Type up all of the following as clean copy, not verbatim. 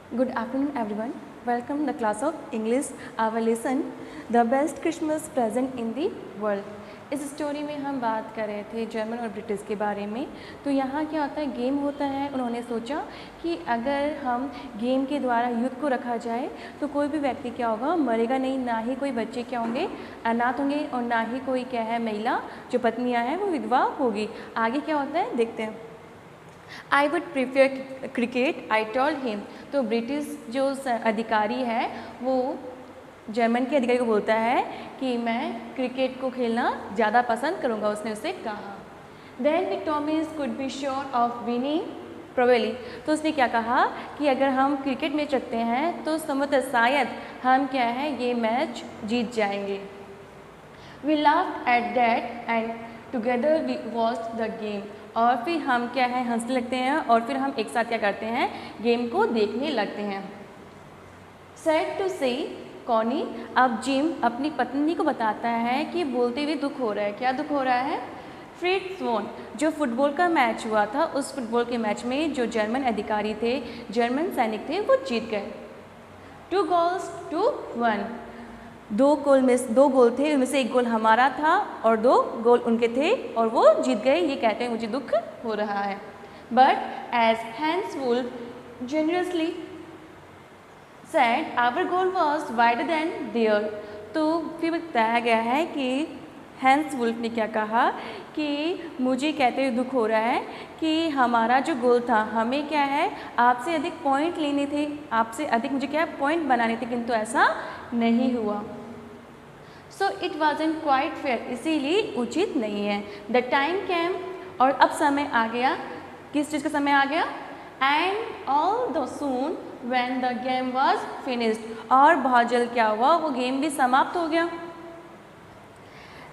Good afternoon everyone. Welcome to the class of English. Our lesson The Best Christmas Present in the World. इस story में हम बात कर रहे थे जर्मन और ब्रिटिश के बारे में। तो यहाँ क्या होता है, गेम होता है। उन्होंने सोचा कि अगर हम गेम के द्वारा युद्ध को रखा जाए तो कोई भी व्यक्ति क्या होगा, मरेगा नहीं, ना ही कोई बच्चे क्या होंगे, अनाथ होंगे, और ना ही कोई क्या है, महिला जो पत्नियाँ हैं वो विधवा होगी। आगे क्या होता है देखते हैं। I would prefer cricket, I told him. तो ब्रिटिश जो अधिकारी है वो जर्मन के अधिकारी को बोलता है कि मैं क्रिकेट को खेलना ज़्यादा पसंद करूँगा, उसने उसे कहा। Then the Tommies could be sure of winning probably. तो उसने क्या कहा कि अगर हम क्रिकेट मैच रखते हैं तो संभवतः शायद हम क्या है ये मैच जीत जाएंगे। We laughed at that and together we watched the game. और फिर हम क्या है हंसने लगते हैं और फिर हम एक साथ क्या करते हैं, गेम को देखने लगते हैं। सैड टू से कॉनी, अब जिम अपनी पत्नी को बताता है कि बोलते हुए दुख हो रहा है। क्या दुख हो रहा है? फ्रिट्ज वोन, जो फुटबॉल का मैच हुआ था, उस फुटबॉल के मैच में जो जर्मन अधिकारी थे, जर्मन सैनिक थे, वो जीत गए। 2 goals to 1, दो गोल थे, उनमें से एक गोल हमारा था और 2 गोल उनके थे और वो जीत गए। ये कहते हैं मुझे दुख हो रहा है। But as Hans Wolf generously said our goal was wider than there. तो फिर बताया गया है कि हैंस वुल्फ ने क्या कहा कि मुझे कहते हुए दुख हो रहा है कि हमारा जो गोल था, हमें क्या है आपसे अधिक पॉइंट लेने थे, आपसे अधिक मुझे क्या पॉइंट बनाने थे, किंतु ऐसा नहीं हुआ। So it wasn't quite fair, इसीलिए उचित नहीं है। द टाइम कैम, और अब समय आ गया। किस चीज़ का समय आ गया? And all the soon when the game was finished, और बहुत जल्द क्या हुआ, वो गेम भी समाप्त हो गया।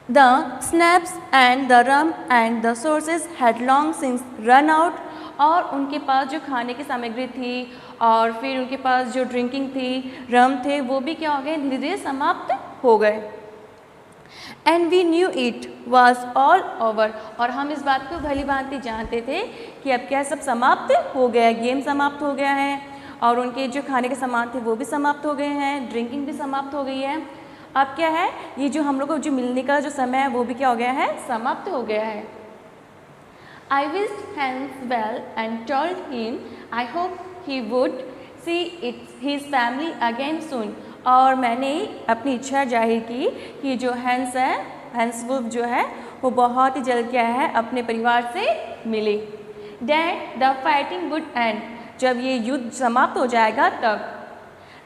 The snaps and the rum and the sources had long since run out, और उनके पास जो खाने की सामग्री थी और फिर उनके पास जो ड्रिंकिंग थी, रम थे, वो भी क्या हो गए, धीरे धीरे समाप्त हो गए। And we knew it was all over, और हम इस बात को भली भांति जानते थे कि अब क्या सब समाप्त हो गया है, गेम समाप्त हो गया है और उनके जो खाने के सामान थे वो भी समाप्त हो गए हैं, ड्रिंकिंग भी समाप्त हो गई है। अब क्या है, ये जो हम लोग को जो मिलने का जो समय है वो भी क्या हो गया है, समाप्त हो गया है। I wished Hans well and told him I hope he would see his family again soon. और मैंने अपनी इच्छा जाहिर की कि जो हैंस है, हैंस वुल्फ जो है वो बहुत ही जल्द क्या है अपने परिवार से मिले। That the fighting would end, जब ये युद्ध समाप्त हो जाएगा तब।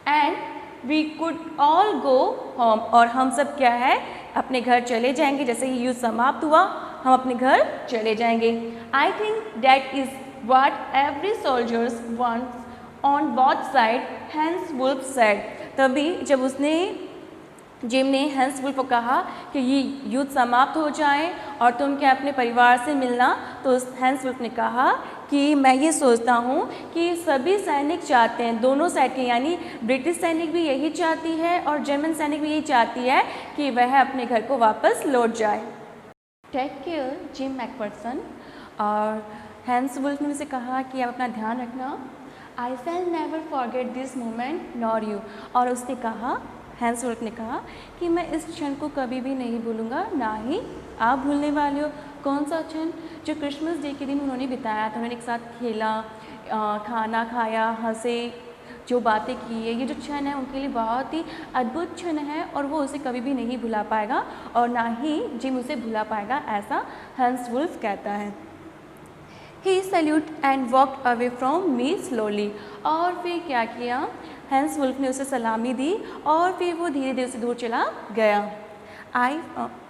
And we could all go home, और हम सब क्या है अपने घर चले जाएंगे। जैसे ही युद्ध समाप्त हुआ हम अपने घर चले जाएंगे। I think that is what every soldiers wants on both side, Hans Wolf said. तभी जब उसने जिम ने हैंस वुल्फ को कहा कि ये युद्ध समाप्त हो जाए और तुम क्या अपने परिवार से मिलना, तो उस हैंस वुल्फ ने कहा कि मैं ये सोचता हूँ कि सभी सैनिक चाहते हैं, दोनों साइड के, यानी ब्रिटिश सैनिक भी यही चाहती है और जर्मन सैनिक भी यही चाहती है कि वह अपने घर को वापस लौट जाए। टेक केयर जिम मैकफर्सन, और हैंस वुल्फ ने उसे कहा कि आप अपना ध्यान रखना। I shall never forget this moment nor you, और उसने कहा, हैंस वुल्फ ने कहा कि मैं इस क्षण को कभी भी नहीं भूलूंगा, ना ही आप भूलने वाले हो। कौन सा क्षण? जो क्रिसमस डे के दिन उन्होंने बिताया था, उन्होंने एक साथ खेला, खाना खाया, हंसे, जो बातें की है, ये जो क्षण है उनके लिए बहुत ही अद्भुत क्षण है और वो उसे कभी भी नहीं भुला पाएगा और ना ही जिम उसे भुला पाएगा, ऐसा हैंस वुल्फ कहता है। He salute and walked away from me slowly, और फिर क्या किया, हैंस वुल्फ ने उसे सलामी दी और फिर वो धीरे धीरे से दूर चला गया। आई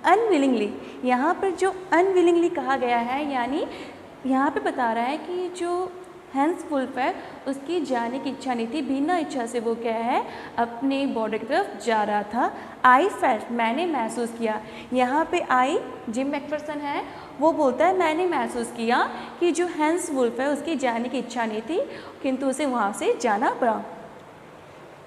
अनविलिंगली, यहाँ पर जो अनविलिंगली कहा गया है, यानी यहाँ पे बता रहा है कि जो हैंस वुल्फ है उसकी जाने की इच्छा नहीं थी, बिना इच्छा से वो क्या है अपने बॉर्डर की तरफ जा रहा था। आई फेल्ट, मैंने महसूस किया। यहाँ पे आई जिम मैकफर्सन है, वो बोलता है मैंने महसूस किया कि जो हैंस वुल्फ है उसकी जाने की इच्छा नहीं थी, किंतु उसे वहाँ से जाना पड़ा।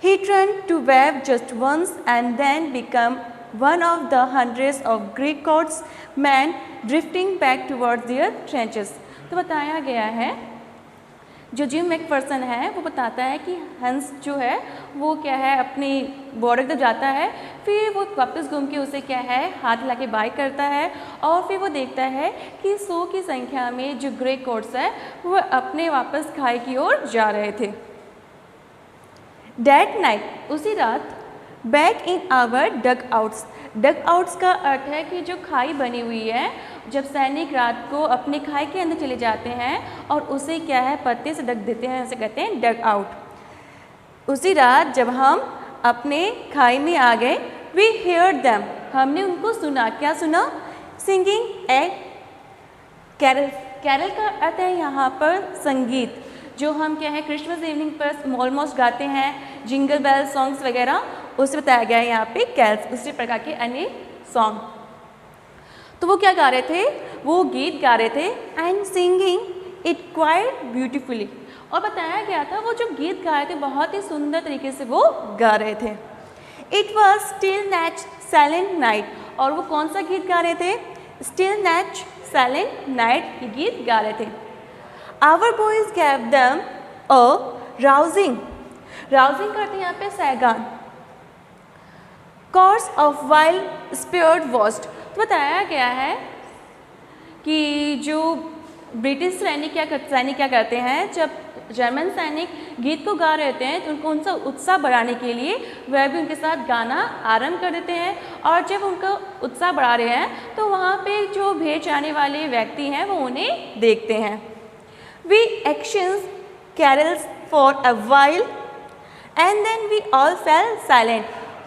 He turned to wave just once and then became one of the hundreds of Greek Scots men drifting back towards their trenches. तो बताया गया है जो जिम मैकफर्सन है वो बताता है कि हंस जो है वो क्या है अपनी बॉर्डर तक जाता है, फिर वो वापस घूम के उसे क्या है हाथ हिला के बाय करता है और फिर वो देखता है कि 100 की संख्या में जो ग्रे कोट्स है वो अपने वापस खाई की ओर जा रहे थे। डेट नाइट, उसी रात, back in our dugouts. Dugouts का अर्थ है कि जो खाई बनी हुई है, जब सैनिक रात को अपने खाई के अंदर चले जाते हैं और उसे क्या है पत्ते से ढक देते हैं, उसे कहते हैं डग आउट। उसी रात जब हम अपने खाई में आ गए, वी हेयर देम, हमने उनको सुना। क्या सुना? सिंगिंग ए कैरल। कैरल का अर्थ है यहाँ पर संगीत, जो हम क्या है क्रिसमस इवनिंग पर ऑलमोस्ट गाते हैं, जिंगल बेल सॉन्ग्स वगैरह, उसे बताया गया है यहाँ पे कैरल्स, उसी प्रकार के अन्य सॉन्ग। तो वो क्या गा रहे थे? वो गीत गा रहे थे and singing it quite beautifully, और बताया गया था वो जो गीत गा रहे थे बहुत ही सुंदर तरीके से वो गा रहे थे। It was Stille Nacht Silent Night, और वो कौन सा गीत गा रहे थे? स्टिल नैच साइलेंट नाइट, ये गीत गा रहे थे। Our boys gave them a rousing, rousing करते हैं यहाँ पे सैगान। Course of wild spirit was, तो बताया गया है कि जो ब्रिटिश सैनिक क्या करते हैं, जब जर्मन सैनिक गीत को गा रहे होते हैं तो उनको उनका उत्साह बढ़ाने के लिए वह भी उनके साथ गाना आरंभ कर देते हैं, और जब उनका उत्साह बढ़ा रहे हैं तो वहाँ पे जो भेज आने वाले व्यक्ति हैं वो उन्हें देखते हैं। We exchange carols for a while and then we all fell silent,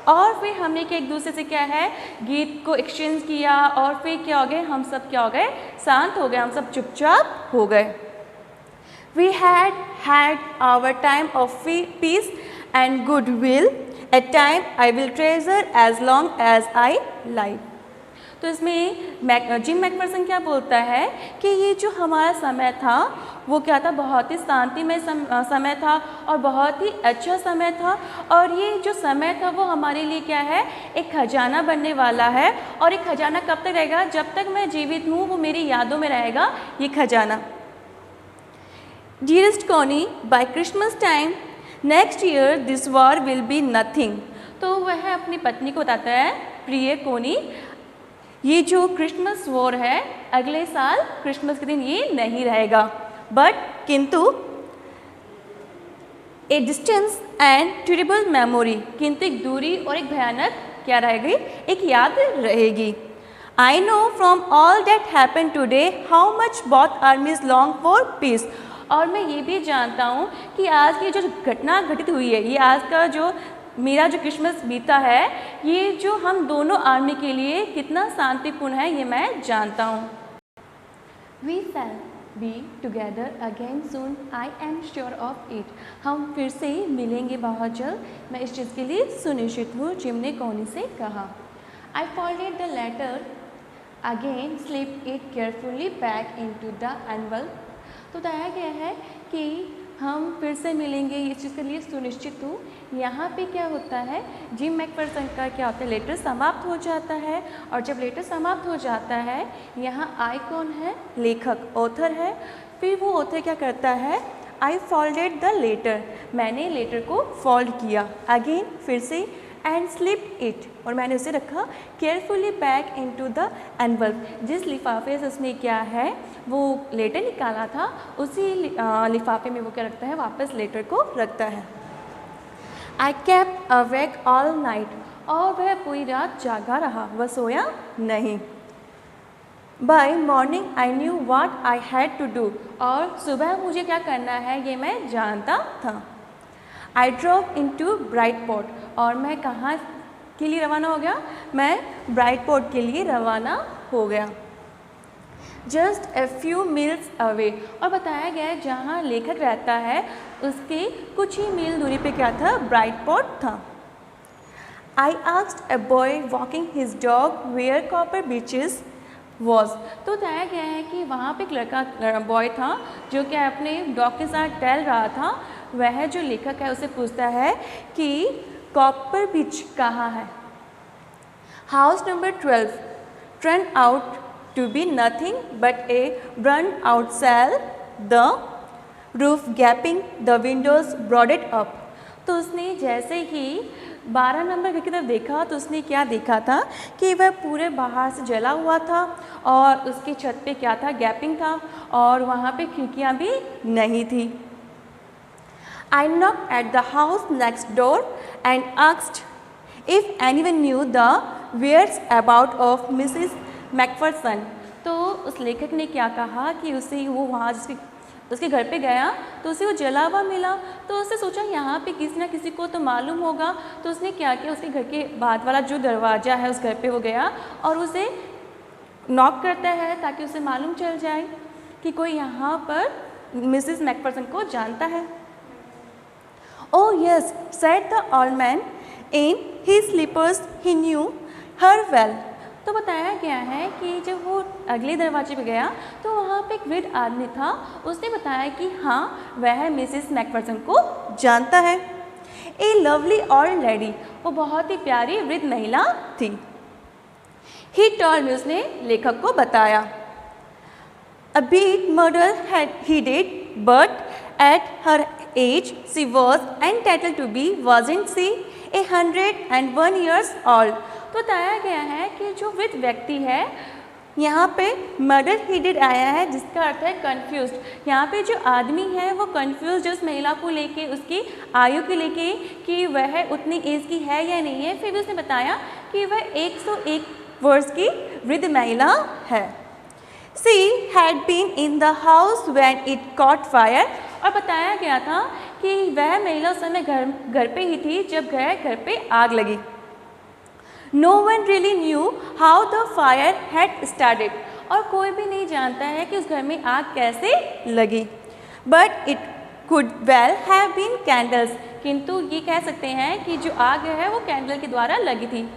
और फिर हमने क्या एक दूसरे से क्या है गीत को एक्सचेंज किया, और फिर क्या हो गए, हम सब क्या हो गए, शांत हो गए, हम सब चुपचाप हो गए। We had our time of peace and good will, a time I will treasure as long as I live. तो इसमें जिम मैकफर्सन क्या बोलता है कि ये जो हमारा समय था वो क्या था, बहुत ही शांतिमय समय था और बहुत ही अच्छा समय था, और ये जो समय था वो हमारे लिए क्या है एक खजाना बनने वाला है, और एक खजाना कब तक रहेगा? जब तक मैं जीवित हूँ वो मेरी यादों में रहेगा ये खजाना। Dearest Connie, by Christmas time next year this war will be nothing, तो वह अपनी पत्नी को बताता है, प्रिय कोनी, ये जो क्रिसमस वॉर है अगले साल क्रिसमस के दिन ये नहीं रहेगा, बट किंतु ए डिस्टेंस एंड टेरिबल मेमोरी, किंतु एक दूरी और एक भयानक क्या रहेगी, एक याद रहेगी। I know from all that happen today how much both आर्मीज long for piece, और मैं ये भी जानता हूँ कि आज की जो घटना घटित हुई है, ये आज का जो मेरा जो क्रिसमस बीता है, ये जो हम दोनों आर्मी के लिए कितना शांतिपूर्ण है ये मैं जानता हूँ। We shall be together again soon, I am sure of it, हम फिर से मिलेंगे बहुत जल्द, मैं इस चीज़ के लिए सुनिश्चित हूँ, जिम ने कोनी से कहा। I folded the letter again, slip it carefully back into the envelope, तो बताया गया है कि हम फिर से मिलेंगे, इस चीज़ के लिए सुनिश्चित हूँ। यहाँ पे क्या होता है, जिम मैकफर्सन का क्या होता है, लेटर समाप्त हो जाता है, और जब लेटर समाप्त हो जाता है यहाँ आई कौन है, लेखक, ऑथर है, फिर वो ऑथर क्या करता है, आई फोल्डेड द लेटर, मैंने लेटर को फोल्ड किया, अगेन फिर से, एंड स्लिप इट, और मैंने उसे रखा carefully back into the envelope, जिस लिफाफे से उसने क्या है वो लेटर निकाला था उसी लिफाफे में वो क्या रखता है, वापस लेटर को रखता है। I kept awake all night, और वह पूरी रात जागा रहा, वह सोया नहीं। By morning I knew what I had to do, और सुबह मुझे क्या करना है ये मैं जानता था। आई ड्रॉप इनटू ब्राइटपोर्ट, और मैं कहाँ के लिए रवाना हो गया, मैं ब्राइटपोर्ट के लिए रवाना हो गया। Just a few meals away, और बताया गया है जहाँ लेखक रहता है उसके कुछ ही मील दूरी पे क्या था, ब्राइटपोर्ट था। I asked a boy walking his dog where Copper Beeches was, तो बताया गया है कि वहाँ पे एक लड़का बॉय था जो क्या अपने डॉग के साथ टहल रहा था, वह जो लेखक है उसे पूछता है कि कॉपर बीच कहाँ है। House number 12 turn out to be nothing but a burn out shell, the roof gaping, the windows boarded up। तो उसने जैसे ही 12 नंबर घर की तरफ देखा तो उसने क्या देखा था कि वह पूरे बाहर से जला हुआ था और उसकी छत पे क्या था, गैपिंग था और वहाँ पे खिड़कियाँ भी नहीं थी। I knocked at the house next door and asked if anyone knew the whereabouts of Mrs. McPherson। तो उस लेखक ने क्या कहा कि उसे वो वहाँ उसके घर पे गया तो उसे वो जला हुआ मिला, तो उसने सोचा यहाँ पे किसी ना किसी को तो मालूम होगा। तो उसने क्या किया, उसके घर के बाद वाला जो दरवाज़ा है उस घर पे वो गया और उसे नॉक करता है ताकि उसे मालूम चल जाए कि कोई यहाँ पर मिसेस मैकफरसन को जानता है। Oh yes, said the old man, in his slippers he knew her well। तो बताया गया है कि जब वो अगले दरवाजे पे गया तो वहाँ पे एक वृद्ध आदमी था, उसने बताया कि हाँ वह मिसेस मैकफरसन को जानता है। ए लवली ओल्ड लेडी, वो बहुत ही प्यारी वृद्ध महिला थी। ही टोल्ड मी, उसने लेखक को बताया। A big murder he did, but at her age she was entitled to be, wasn't she, 101 years old। तो बताया गया है कि जो वृद्ध व्यक्ति है यहाँ पे मर्डर ही डिड आया है जिसका अर्थ है कन्फ्यूज्ड। यहाँ पे जो आदमी है वो कन्फ्यूज उस महिला को लेके, उसकी आयु को लेके कि वह उतनी एज की है या नहीं है। फिर भी उसने बताया कि वह 101 वर्ष की वृद्ध महिला है। She had been in the house when it caught fire। और बताया गया था कि वह महिला उस समय घर पे ही थी जब घर पे आग लगी। No one really knew how the fire had started। और कोई भी नहीं जानता है कि उस घर में आग कैसे लगी। But it could well have been candles। किंतु ये कह सकते हैं कि जो आग है वो कैंडल के द्वारा लगी थी।